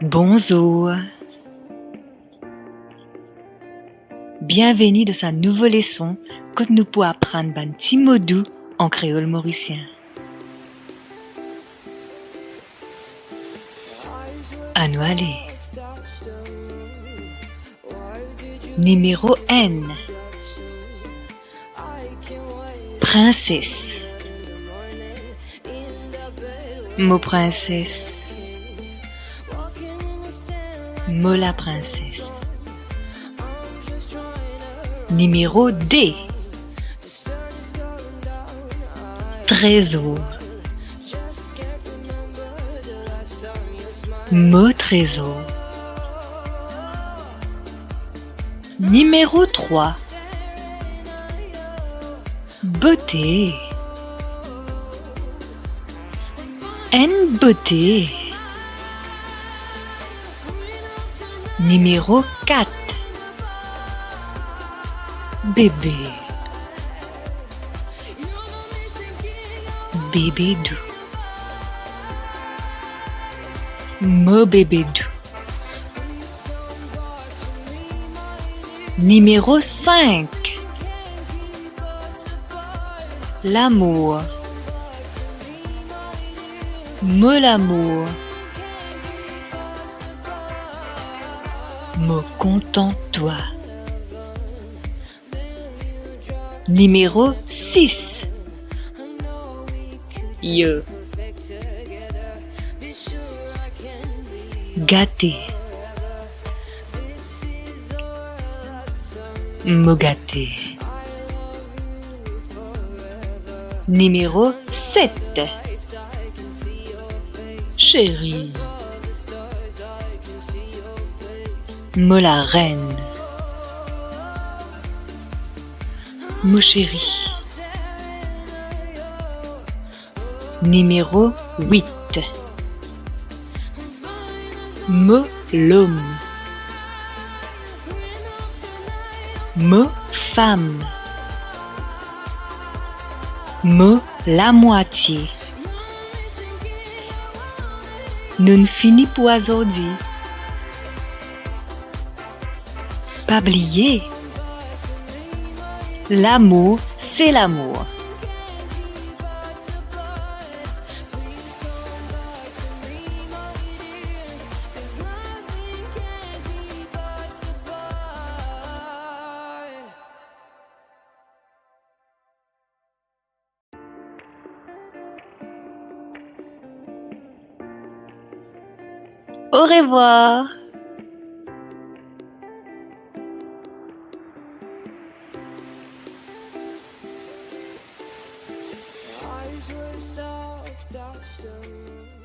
Bonjour. Bienvenue dans sa nouvelle leçon que nous pourrons apprendre un petit mot doux en créole mauricien. À nous aller. Numéro N. Princesse. Mot princesse. Mot la princesse. Numéro D. Trésor. Mot trésor. Numéro 3. Beauté. Une beauté. Numéro 4. Bébé. Bébé doux. Mot bébé doux. Numéro 5. L'amour. Mot l'amour. Mot content-toi. Numéro 6. Yo. Gâté. Mot gâté. Numéro 7. Chérie. Mot la reine. Mot chéri. Numéro 8. Mot l'homme. Mot femme. Mot la moitié. Nous ne finissons pour aujourd'hui. Pas oublier. L'amour, c'est l'amour. Au revoir. Eyes were soft, touched the moon.